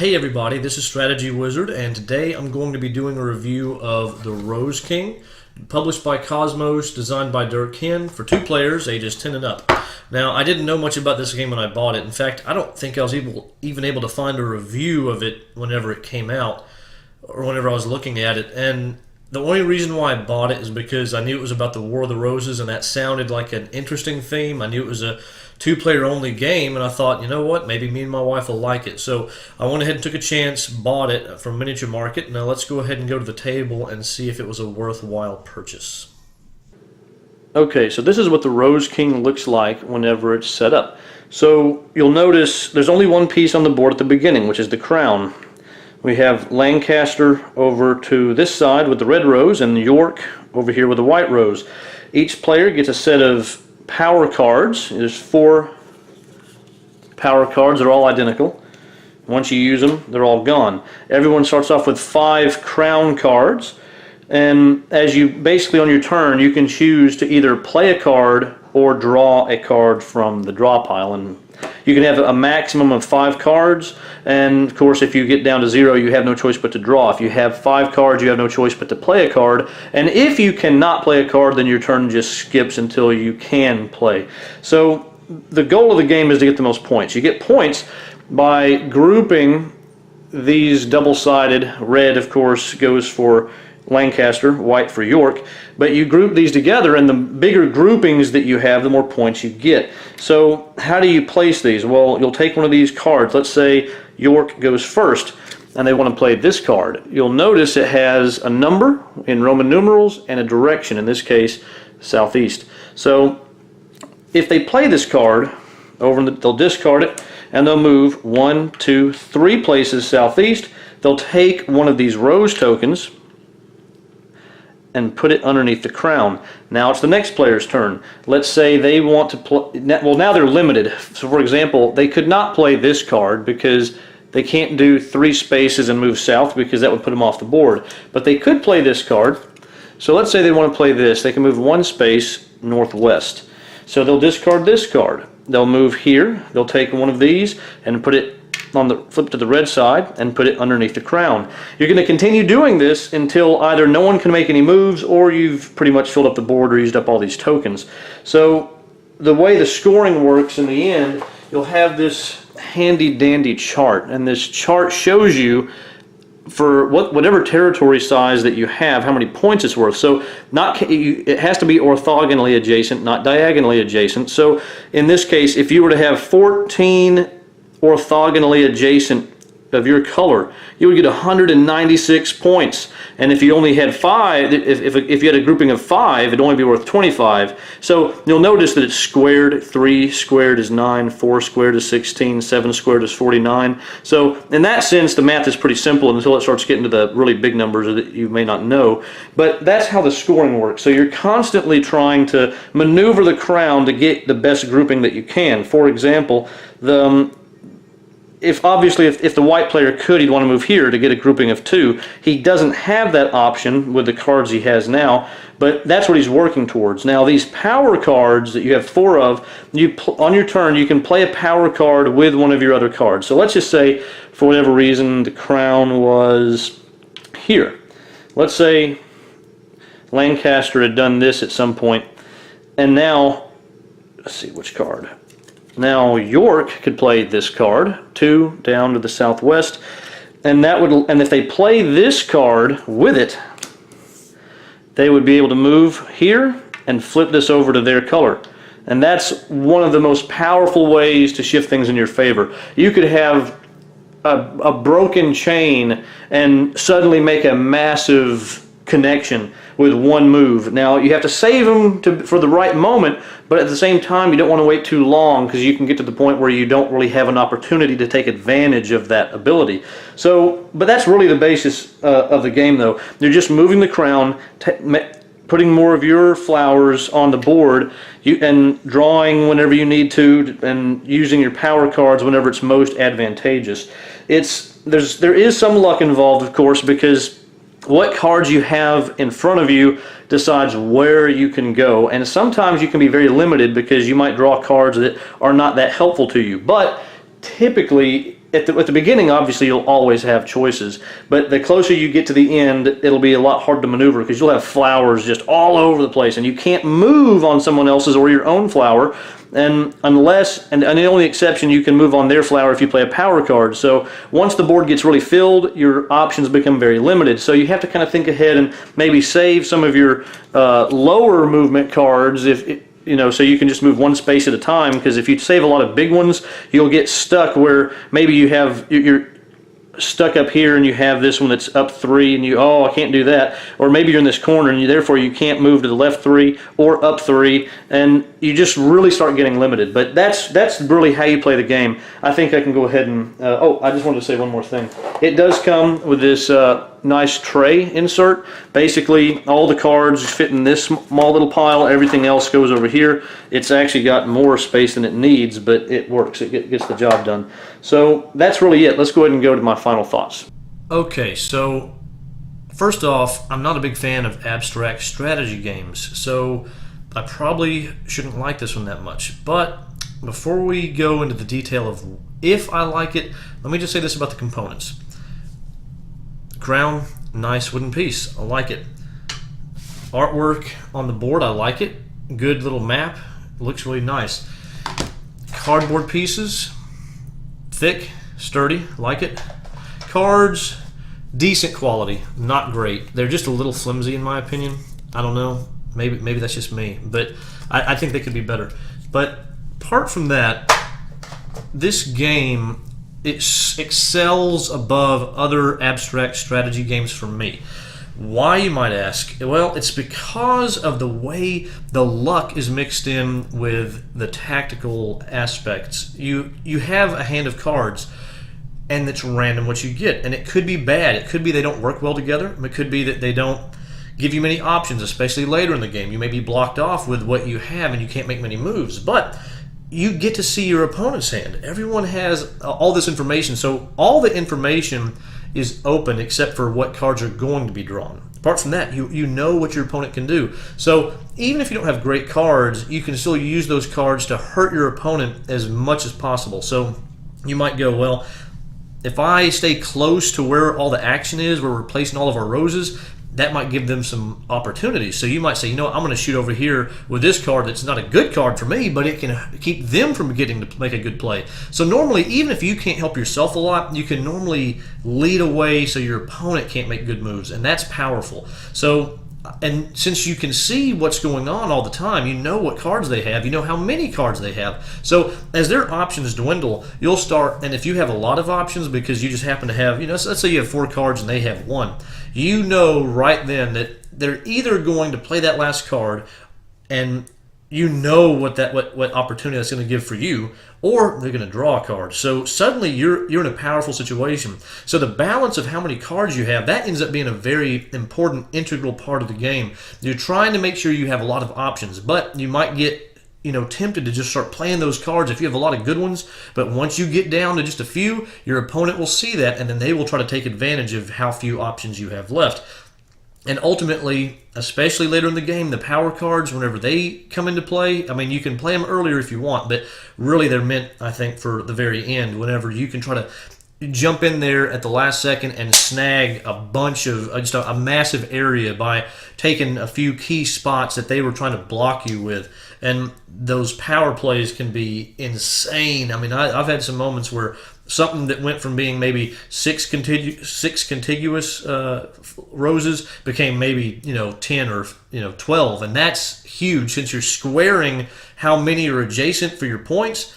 Hey everybody, this is Strategywizard, and today I'm going to be doing a review of the Rose King, published by Kosmos, designed by Dirk Henn, for 2 players, ages 10 and up. Now, I didn't know much about this game when I bought it. In fact, I don't think I was even able to find a review of it whenever it came out, or whenever I was looking at it. And the only reason why I bought it is because I knew it was about the War of the Roses, and that sounded like an interesting theme. I knew it was a 2-player only game, and I thought, you know what, maybe me and my wife will like it. So I went ahead and took a chance, bought it from Miniature Market. Now let's go ahead and go to the table and see if it was a worthwhile purchase. Okay, so this is what the Rose King looks like whenever it's set up. So you'll notice there's only one piece on the board at the beginning, which is the crown. We have Lancaster over to this side with the red rose, and York over here with the white rose. Each player gets a set of power cards. There's 4 power cards. They're all identical. Once you use them, they're all gone. Everyone starts off with 5 crown cards, and as you basically on your turn, you can choose to either play a card or draw a card from the draw pile, and you can have a maximum of 5 cards, and of course if you get down to 0 you have no choice but to draw. If you have 5 cards you have no choice but to play a card, and if you cannot play a card then your turn just skips until you can play. So the goal of the game is to get the most points. You get points by grouping these double-sided. Red of course goes for Lancaster, white for York, but you group these together, and the bigger groupings that you have, the more points you get. So how do you place these? Well, you'll take one of these cards. Let's say York goes first, and they want to play this card. You'll notice it has a number in Roman numerals and a direction, in this case, southeast. So if they play this card, they'll discard it, and they'll move 1, 2, 3 places southeast. They'll take one of these rose tokens and put it underneath the crown. Now it's the next player's turn. Let's say they want to play, well now they're limited. So for example, they could not play this card because they can't do 3 spaces and move south because that would put them off the board. But they could play this card. So let's say they want to play this. They can move 1 space northwest. So they'll discard this card. They'll move here. They'll take one of these and put it on the flip to the red side and put it underneath the crown. You're going to continue doing this until either no one can make any moves or you've pretty much filled up the board or used up all these tokens. So the way the scoring works in the end, you'll have this handy dandy chart, and this chart shows you for whatever territory size that you have how many points it's worth. So it has to be orthogonally adjacent, not diagonally adjacent. So in this case, if you were to have 14 orthogonally adjacent of your color, you would get 196 points. And if you only had 5, if you had a grouping of 5, it'd only be worth 25. So you'll notice that it's squared. 3 squared is 9, 4 squared is 16, 7 squared is 49. So in that sense, the math is pretty simple until it starts getting to the really big numbers that you may not know. But that's how the scoring works. So you're constantly trying to maneuver the crown to get the best grouping that you can. For example, if the white player could, he'd want to move here to get a grouping of 2. He doesn't have that option with the cards he has now, but that's what he's working towards. Now these power cards that you have 4 of, on your turn you can play a power card with one of your other cards. So let's just say for whatever reason the crown was here. Let's say Lancaster had done this at some point, and now let's see which card. Now York could play this card, 2 down to the southwest, and if they play this card with it, they would be able to move here and flip this over to their color. And that's one of the most powerful ways to shift things in your favor. You could have a broken chain and suddenly make a massive connection with one move. Now you have to save them for the right moment, but at the same time you don't want to wait too long because you can get to the point where you don't really have an opportunity to take advantage of that ability. So, but that's really the basis of the game though. You're just moving the crown, putting more of your flowers on the board, and drawing whenever you need to, and using your power cards whenever it's most advantageous. There is some luck involved, of course, because what cards you have in front of you decides where you can go, and sometimes you can be very limited because you might draw cards that are not that helpful to you. But typically at the beginning, obviously, you'll always have choices, but the closer you get to the end, it'll be a lot harder to maneuver because you'll have flowers just all over the place, and you can't move on someone else's or your own flower, and the only exception, you can move on their flower if you play a power card. So once the board gets really filled, your options become very limited. So you have to kind of think ahead and maybe save some of your lower movement cards so you can just move one space at a time, because if you save a lot of big ones, you'll get stuck where maybe you're stuck up here and you have this one that's up 3 and I can't do that, or maybe you're in this corner and therefore you can't move to the left 3 or up 3, and you just really start getting limited. But that's really how you play the game. I think I can go ahead and I just wanted to say one more thing. It does come with this nice tray insert. Basically, all the cards fit in this small little pile. Everything else goes over here. It's actually got more space than it needs, but it works. It gets the job done. So that's really it. Let's go ahead and go to my final thoughts. Okay, so first off, I'm not a big fan of abstract strategy games, so I probably shouldn't like this one that much. But before we go into the detail of if I like it, let me just say this about the components. Crown, nice wooden piece. I like it. Artwork on the board, I like it. Good little map. Looks really nice. Cardboard pieces, thick, sturdy, like it. Cards, decent quality, not great. They're just a little flimsy in my opinion. I don't know. Maybe that's just me, but I think they could be better. But apart from that, this game, it excels above other abstract strategy games for me. Why, you might ask? Well, it's because of the way the luck is mixed in with the tactical aspects. You have a hand of cards, and it's random what you get, and it could be bad. It could be they don't work well together. It could be that they don't give you many options, especially later in the game. You may be blocked off with what you have, and you can't make many moves, but you get to see your opponent's hand. Everyone has all this information, so all the information is open except for what cards are going to be drawn. Apart from that, you know what your opponent can do. So even if you don't have great cards, you can still use those cards to hurt your opponent as much as possible. So you might go, well, if I stay close to where all the action is, where we're placing all of our roses, that might give them some opportunities. So you might say, I'm going to shoot over here with this card that's not a good card for me, but it can keep them from getting to make a good play. So normally, even if you can't help yourself a lot, you can normally lead away so your opponent can't make good moves, and that's powerful. So, and since you can see what's going on all the time, you know what cards they have, you know how many cards they have. So as their options dwindle, you'll start, and if you have a lot of options because you just happen to have, let's say you have 4 cards and they have 1, you know right then that they're either going to play that last card, and you know what opportunity that's going to give for you, or they're going to draw a card. So suddenly you're in a powerful situation. So the balance of how many cards you have, that ends up being a very important, integral part of the game. You're trying to make sure you have a lot of options, but you might get tempted to just start playing those cards if you have a lot of good ones. But once you get down to just a few, your opponent will see that, and then they will try to take advantage of how few options you have left. And ultimately, especially later in the game, the power cards, whenever they come into play, I mean, you can play them earlier if you want, but really they're meant, I think, for the very end, whenever you can try to jump in there at the last second and snag a bunch of, just a massive area by taking a few key spots that they were trying to block you with. And those power plays can be insane. I mean, I've had some moments where something that went from being maybe six contiguous roses became maybe 10 or 12, and that's huge since you're squaring how many are adjacent for your points.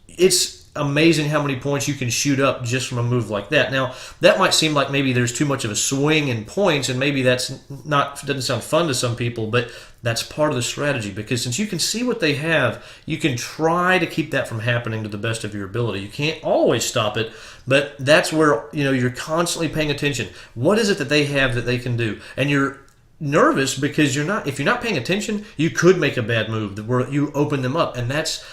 It's amazing how many points you can shoot up just from a move like that. Now, that might seem like maybe there's too much of a swing in points, and maybe doesn't sound fun to some people, but that's part of the strategy, because since you can see what they have, you can try to keep that from happening to the best of your ability. You can't always stop it, but that's where you're constantly paying attention. What is it that they have that they can do? And you're nervous because if you're not paying attention, you could make a bad move where you open them up, and that's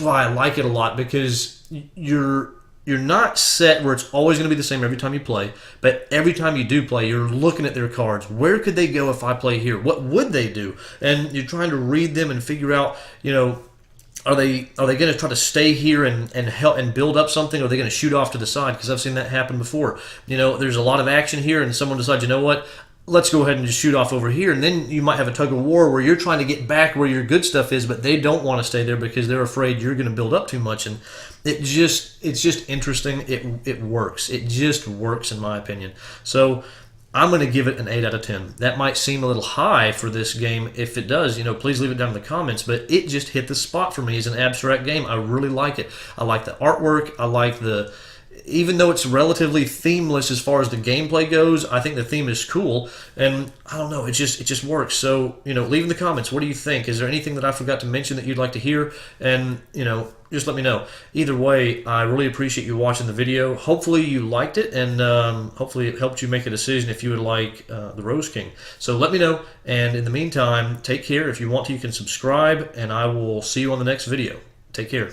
why I like it a lot, because you're not set where it's always going to be the same every time you play, but every time you do play, you're looking at their cards. Where could they go if I play here? What would they do? And you're trying to read them and figure out, are they going to try to stay here and help and build up something, or are they going to shoot off to the side? Because I've seen that happen before. There's a lot of action here, and someone decides, you know what, let's go ahead and just shoot off over here, and then you might have a tug of war where you're trying to get back where your good stuff is, but they don't want to stay there because they're afraid you're going to build up too much. And it's just interesting. It works. It just works in my opinion. So I'm going to give it an 8 out of 10. That might seem a little high for this game. If it does, please leave it down in the comments. But it just hit the spot for me as an abstract game. I really like it. I like the artwork. I like even though it's relatively themeless as far as the gameplay goes, I think the theme is cool. And I don't know, it just works. So, leave in the comments, what do you think? Is there anything that I forgot to mention that you'd like to hear? And, just let me know. Either way, I really appreciate you watching the video. Hopefully you liked it, and hopefully it helped you make a decision if you would like the Rose King. So let me know, and in the meantime, take care. If you want to, you can subscribe, and I will see you on the next video. Take care.